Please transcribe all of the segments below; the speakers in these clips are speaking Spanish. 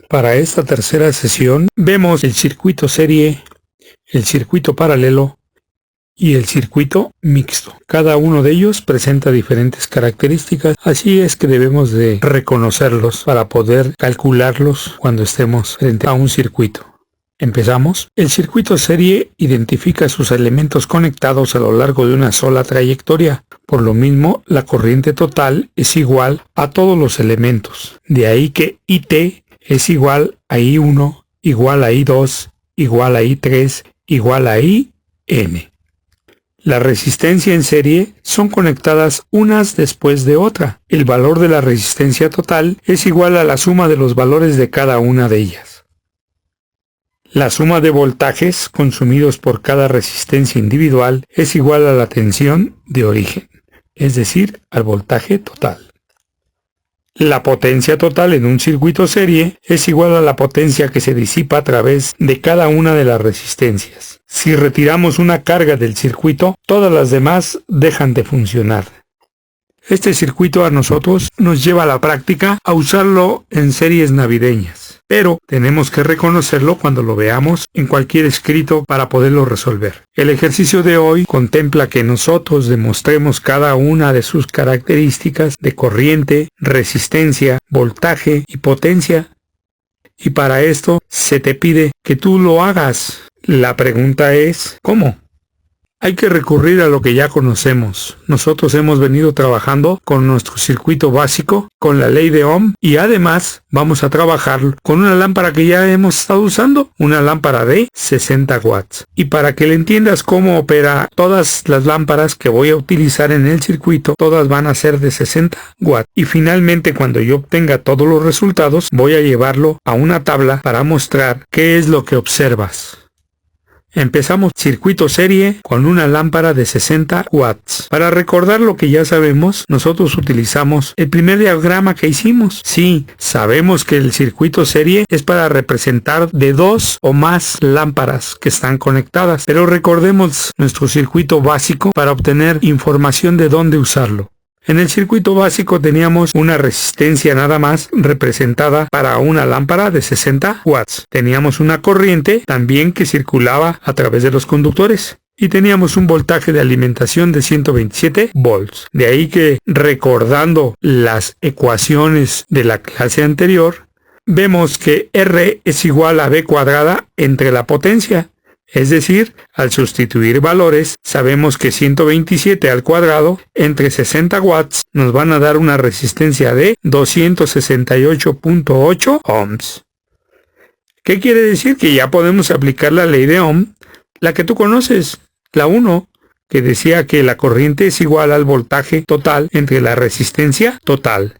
Para esta tercera sesión vemos el circuito serie, el circuito paralelo y el circuito mixto. Cada uno de ellos presenta diferentes características, así es que debemos de reconocerlos para poder calcularlos cuando estemos frente a un circuito. Empezamos. El circuito serie identifica sus elementos conectados a lo largo de una sola trayectoria. Por lo mismo, la corriente total es igual a todos los elementos. De ahí que IT es igual a I1, igual a I2, igual a I3, igual a IN. La resistencia en serie son conectadas unas después de otra. El valor de la resistencia total es igual a la suma de los valores de cada una de ellas. La suma de voltajes consumidos por cada resistencia individual es igual a la tensión de origen, es decir, al voltaje total. La potencia total en un circuito serie es igual a la potencia que se disipa a través de cada una de las resistencias. Si retiramos una carga del circuito, todas las demás dejan de funcionar. Este circuito a nosotros nos lleva a la práctica a usarlo en series navideñas, pero tenemos que reconocerlo cuando lo veamos en cualquier escrito para poderlo resolver. El ejercicio de hoy contempla que nosotros demostremos cada una de sus características de corriente, resistencia, voltaje y potencia. Y para esto se te pide que tú lo hagas. La pregunta es, ¿cómo? Hay que recurrir a lo que ya conocemos. Nosotros hemos venido trabajando con nuestro circuito básico, con la ley de Ohm, y además vamos a trabajar con una lámpara que ya hemos estado usando, una lámpara de 60 watts. Y para que le entiendas cómo opera todas las lámparas que voy a utilizar en el circuito, todas van a ser de 60 watts. Y finalmente, cuando yo obtenga todos los resultados, voy a llevarlo a una tabla para mostrar qué es lo que observas. Empezamos circuito serie con una lámpara de 60 watts. Para recordar lo que ya sabemos, nosotros utilizamos el primer diagrama que hicimos. Sí, sabemos que el circuito serie es para representar de 2 o más lámparas que están conectadas, pero recordemos nuestro circuito básico para obtener información de dónde usarlo. En el circuito básico teníamos una resistencia nada más representada para una lámpara de 60 watts. Teníamos una corriente también que circulaba a través de los conductores. Y teníamos un voltaje de alimentación de 127 volts. De ahí que, recordando las ecuaciones de la clase anterior, vemos que R es igual a B cuadrada entre la potencia. Es decir, al sustituir valores, sabemos que 127 al cuadrado entre 60 watts nos van a dar una resistencia de 268.8 ohms. ¿Qué quiere decir? Que ya podemos aplicar la ley de Ohm, la que tú conoces, la 1, que decía que la corriente es igual al voltaje total entre la resistencia total.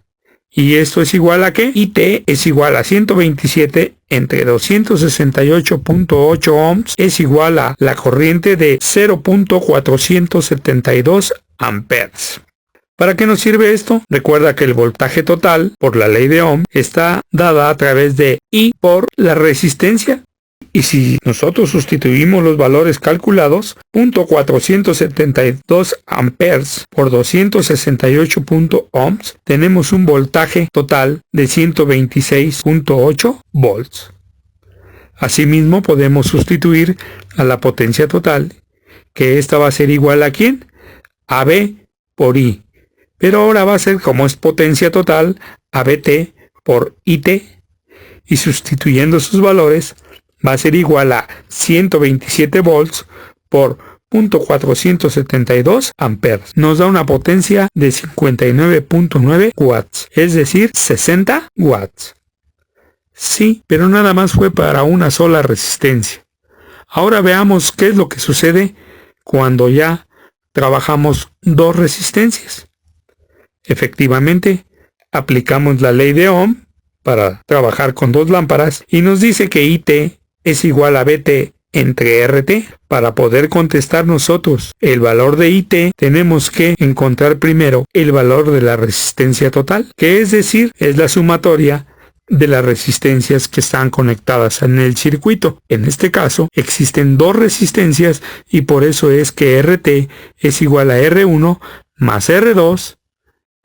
Y esto es igual a ¿qué? IT es igual a 127 entre 268.8 ohms es igual a la corriente de 0.472 amperes. ¿Para qué nos sirve esto? Recuerda que el voltaje total, por la ley de Ohm, está dada a través de I por la resistencia. Y si nosotros sustituimos los valores calculados, 0.472 amperes por 268 ohms, tenemos un voltaje total de 126.8 volts. Asimismo, podemos sustituir a la potencia total, que esta va a ser igual a ¿quién? A B por I. Pero ahora va a ser, como es potencia total, ABT por IT. Y sustituyendo sus valores, va a ser igual a 127 volts por 0.472 amperes. Nos da una potencia de 59.9 watts, es decir, 60 watts. Sí, pero nada más fue para una sola resistencia. Ahora veamos qué es lo que sucede cuando ya trabajamos dos resistencias. Efectivamente, aplicamos la ley de Ohm para trabajar con dos lámparas y nos dice que IT es igual a BT entre RT. Para poder contestar nosotros el valor de IT, tenemos que encontrar primero el valor de la resistencia total, que es decir, es la sumatoria de las resistencias que están conectadas en el circuito. En este caso, existen dos resistencias y por eso es que RT es igual a R1 más R2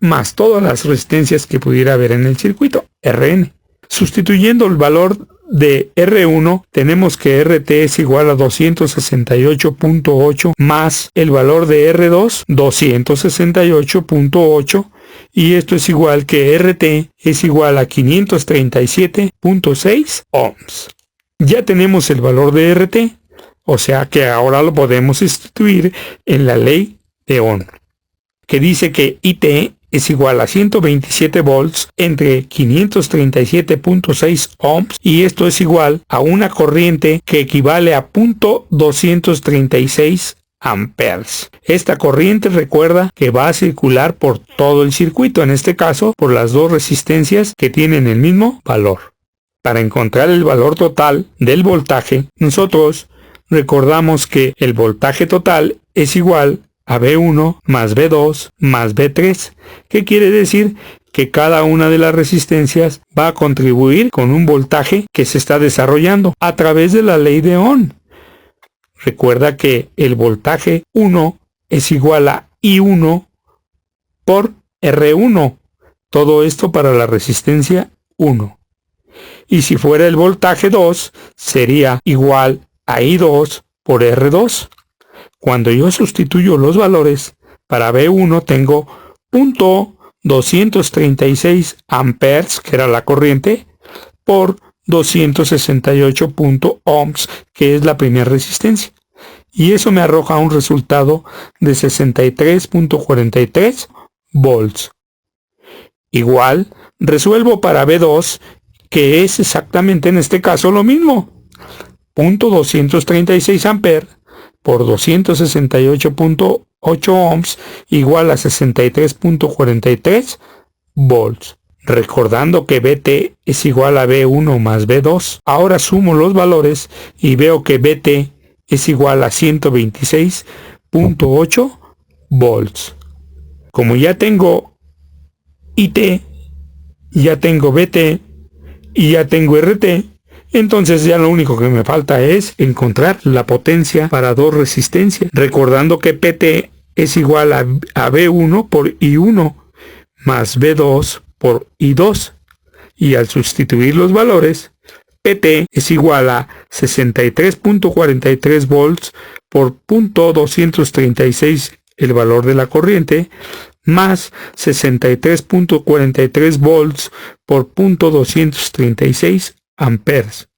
más todas las resistencias que pudiera haber en el circuito, Rn. Sustituyendo el valor de R1, tenemos que RT es igual a 268.8 más el valor de R2, 268.8, y esto es igual que RT es igual a 537.6 ohms. Ya tenemos el valor de RT, o sea que ahora lo podemos sustituir en la ley de Ohm, que dice que IT es igual a 127 volts entre 537.6 ohms, y esto es igual a una corriente que equivale a 0.236 amperes. Esta corriente, recuerda que va a circular por todo el circuito, en este caso por las dos resistencias que tienen el mismo valor. Para encontrar el valor total del voltaje, nosotros recordamos que el voltaje total es igual a V1 más V2 más V3, que quiere decir que cada una de las resistencias va a contribuir con un voltaje que se está desarrollando a través de la ley de Ohm. Recuerda que el voltaje 1 es igual a I1 por R1, todo esto para la resistencia 1. Y si fuera el voltaje 2, sería igual a I2 por R2. Cuando yo sustituyo los valores, para V1 tengo 0.236 amperes, que era la corriente, por 268 ohms, que es la primera resistencia. Y eso me arroja un resultado de 63.43 volts. Igual, resuelvo para V2, que es exactamente en este caso lo mismo. 0.236 amperes por 268.8 ohms igual a 63.43 volts. Recordando que VT es igual a V1 más V2, ahora sumo los valores y veo que VT es igual a 126.8 volts. Como ya tengo IT, ya tengo VT y ya tengo RT, entonces ya lo único que me falta es encontrar la potencia para dos resistencias, recordando que PT es igual a V1 por I1 más V2 por I2, y al sustituir los valores, PT es igual a 63.43 volts por 0.236 el valor de la corriente, más 63.43 volts por 0.236 amperes.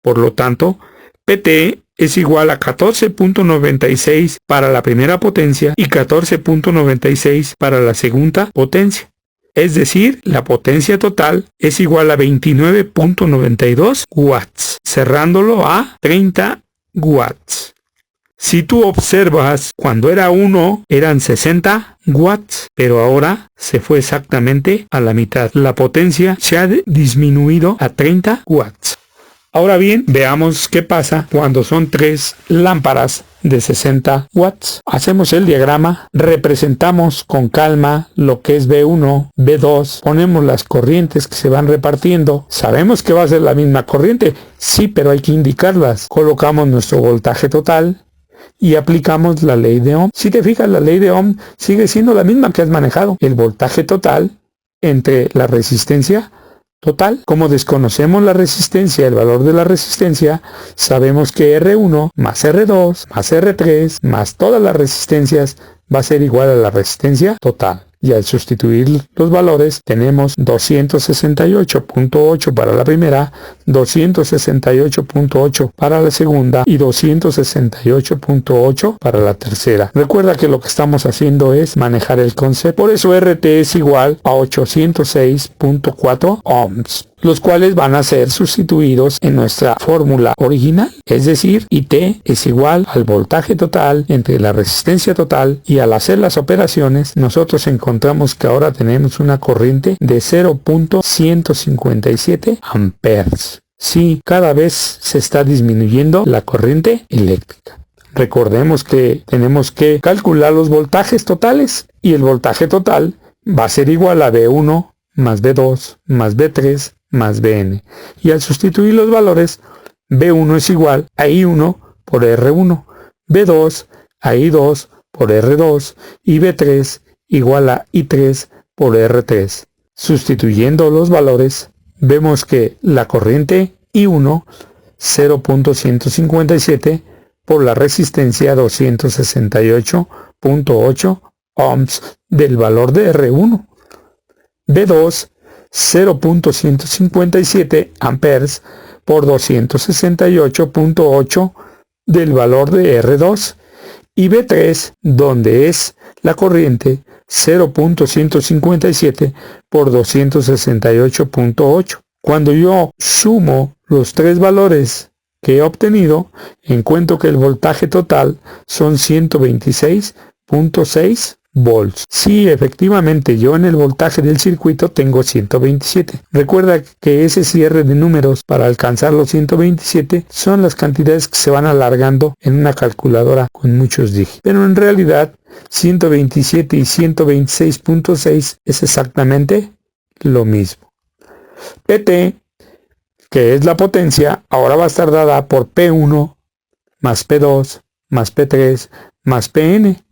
Por lo tanto, PT es igual a 14.96 para la primera potencia y 14.96 para la segunda potencia. Es decir, la potencia total es igual a 29.92 watts, cerrándolo a 30 watts. Si tú observas, cuando era 1 eran 60 watts, pero ahora se fue exactamente a la mitad. La potencia se ha disminuido a 30 watts. Ahora bien, veamos qué pasa cuando son 3 lámparas de 60 watts. Hacemos el diagrama, representamos con calma lo que es V1, V2, ponemos las corrientes que se van repartiendo. Sabemos que va a ser la misma corriente, sí, pero hay que indicarlas. Colocamos nuestro voltaje total y aplicamos la ley de Ohm. Si te fijas, la ley de Ohm sigue siendo la misma que has manejado. El voltaje total entre la resistencia total. Como desconocemos la resistencia, el valor de la resistencia, sabemos que R1 más R2 más R3 más todas las resistencias va a ser igual a la resistencia total. Y al sustituir los valores tenemos 268.8 para la primera, 268.8 para la segunda y 268.8 para la tercera. Recuerda que lo que estamos haciendo es manejar el concepto. Por eso RT es igual a 806.4 ohms, los cuales van a ser sustituidos en nuestra fórmula original, es decir, IT es igual al voltaje total entre la resistencia total, y al hacer las operaciones nosotros encontramos que ahora tenemos una corriente de 0.157 amperes. Sí, cada vez se está disminuyendo la corriente eléctrica. Recordemos que tenemos que calcular los voltajes totales, y el voltaje total va a ser igual a V1 más V2 más V3 más Vn. Y al sustituir los valores, V1 es igual a I1 por R1, V2 a I2 por R2 y V3 igual a I3 por R3. Sustituyendo los valores, vemos que la corriente I1 0.157 por la resistencia 268.8 ohms del valor de R1. B2 0.157 amperes por 268.8 del valor de R2. Y B3, donde es la corriente 0.157 por 268.8. Cuando yo sumo los tres valores que he obtenido, encuentro que el voltaje total son 126.6 volts. Sí, efectivamente, yo en el voltaje del circuito tengo 127. Recuerda que ese cierre de números para alcanzar los 127 son las cantidades que se van alargando en una calculadora con muchos dígitos. Pero en realidad 127 y 126.6 es exactamente lo mismo. PT, que es la potencia, ahora va a estar dada por P1 más P2 más P3 más Pn.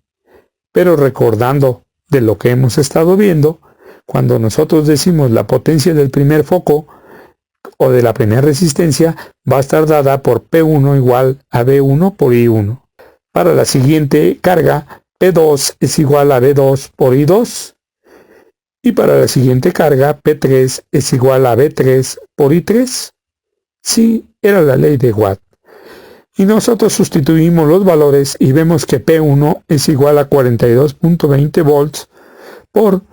Pero recordando de lo que hemos estado viendo, cuando nosotros decimos la potencia del primer foco o de la primera resistencia, va a estar dada por P1 igual a V1 por I1. Para la siguiente carga, P2 es igual a V2 por I2. Y para la siguiente carga, P3 es igual a V3 por I3. Sí, era la ley de Watt. Y nosotros sustituimos los valores y vemos que P1 es igual a 42.20 volts por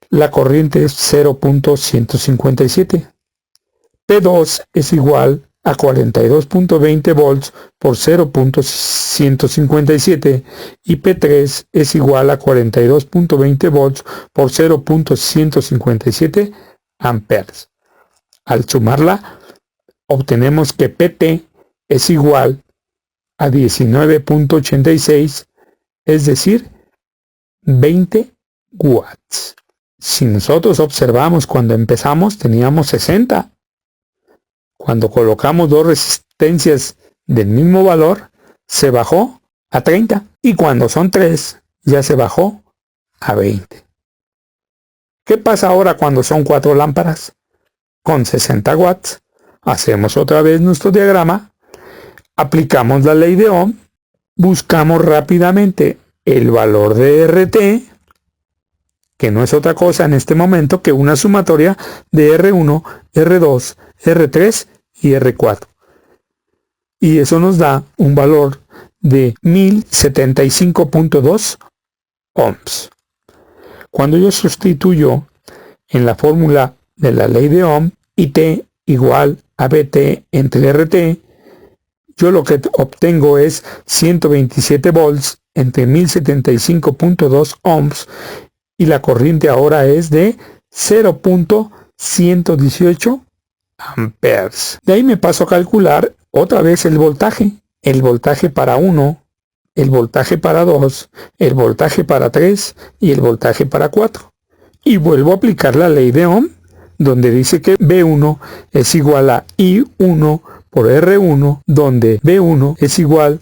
la corriente 0.157. P2 es igual a 42.20 volts por 0.157 y P3 es igual a 42.20 volts por 0.157 amperes. Al sumarla, obtenemos que PT es igual a 19.86, es decir, 20 watts. Si nosotros observamos cuando empezamos teníamos 60. Cuando colocamos dos resistencias del mismo valor, se bajó a 30. Y cuando son 3, ya se bajó a 20. ¿Qué pasa ahora cuando son 4 lámparas? Con 60 watts, hacemos otra vez nuestro diagrama. Aplicamos la ley de Ohm, buscamos rápidamente el valor de RT, que no es otra cosa en este momento que una sumatoria de R1, R2, R3 y R4. Y eso nos da un valor de 1075.2 ohms. Cuando yo sustituyo en la fórmula de la ley de Ohm, IT igual a BT entre RT, yo lo que obtengo es 127 volts entre 1075.2 ohms y la corriente ahora es de 0.118 amperes. De ahí me paso a calcular otra vez el voltaje para 1, el voltaje para 2, el voltaje para 3 y el voltaje para 4. Y vuelvo a aplicar la ley de Ohm, donde dice que V1 es igual a I1 por R1, donde V1 es igual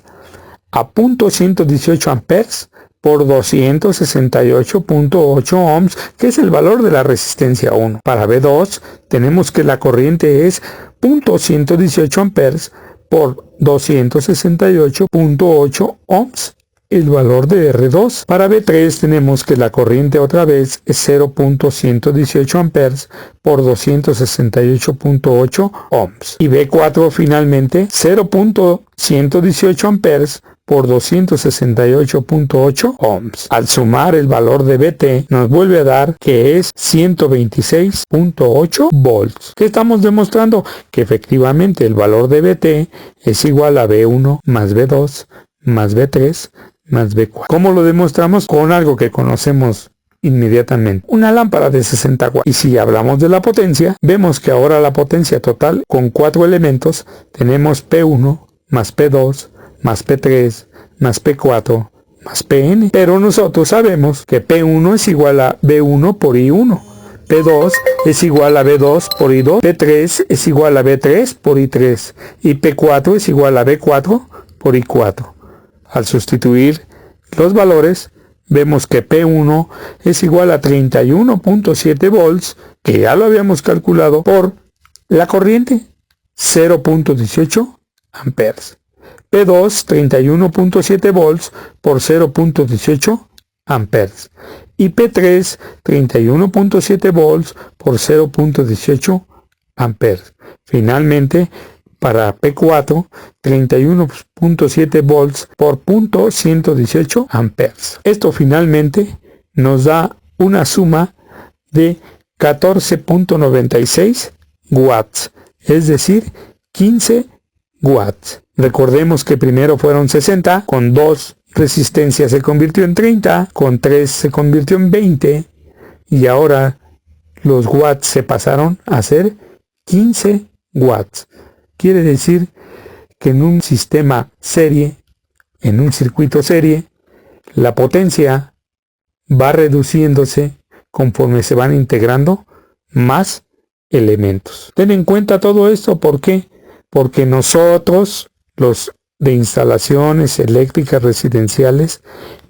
a 0.118 amperes por 268.8 ohms, que es el valor de la resistencia 1. Para V2 tenemos que la corriente es 0.118 amperes por 268.8 ohms, el valor de R2. Para B3 tenemos que la corriente otra vez es 0.118 amperes por 268.8 ohms. Y B4 finalmente 0.118 amperes por 268.8 ohms. Al sumar el valor de BT nos vuelve a dar que es 126.8 volts. ¿Qué estamos demostrando? Que efectivamente el valor de BT es igual a B1 más B2 más B3 más B4. ¿Cómo lo demostramos? Con algo que conocemos inmediatamente. Una lámpara de 60 watts. Y si hablamos de la potencia, vemos que ahora la potencia total con 4 elementos tenemos P1 más P2 más P3 más P4 más Pn. Pero nosotros sabemos que P1 es igual a B1 por I1. P2 es igual a B2 por I2. P3 es igual a B3 por I3. Y P4 es igual a B4 por I4. Al sustituir los valores, vemos que P1 es igual a 31.7 volts que ya lo habíamos calculado por la corriente, 0.18 amperes. P2, 31.7 volts por 0.18 amperes. Y P3, 31.7 volts por 0.18 amperes. Finalmente, para P4, 31.7 volts por .118 amperes. Esto finalmente nos da una suma de 14.96 watts, es decir, 15 watts. Recordemos que primero fueron 60, con 2 resistencias se convirtió en 30, con 3 se convirtió en 20 y ahora los watts se pasaron a ser 15 watts. Quiere decir que en un sistema serie, en un circuito serie, la potencia va reduciéndose conforme se van integrando más elementos. Ten en cuenta todo esto, ¿por qué? Porque nosotros, los de instalaciones eléctricas residenciales,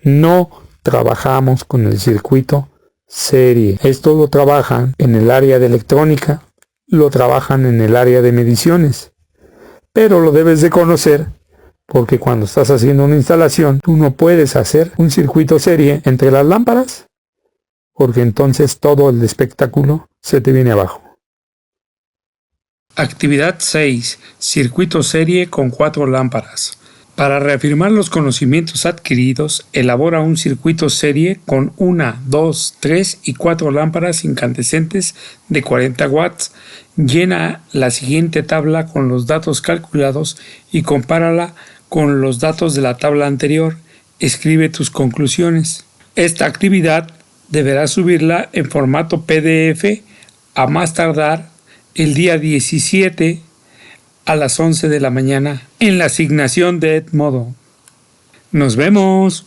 no trabajamos con el circuito serie. Esto lo trabajan en el área de electrónica, lo trabajan en el área de mediciones, pero lo debes de conocer porque cuando estás haciendo una instalación, tú no puedes hacer un circuito serie entre las lámparas, porque entonces todo el espectáculo se te viene abajo. Actividad 6. Circuito serie con 4 lámparas. Para reafirmar los conocimientos adquiridos, elabora un circuito serie con 1, 2, 3 y 4 lámparas incandescentes de 40 watts. Llena la siguiente tabla con los datos calculados y compárala con los datos de la tabla anterior. Escribe tus conclusiones. Esta actividad deberás subirla en formato PDF a más tardar el día 17 a las 11 de la mañana en la asignación de Edmodo. ¡Nos vemos!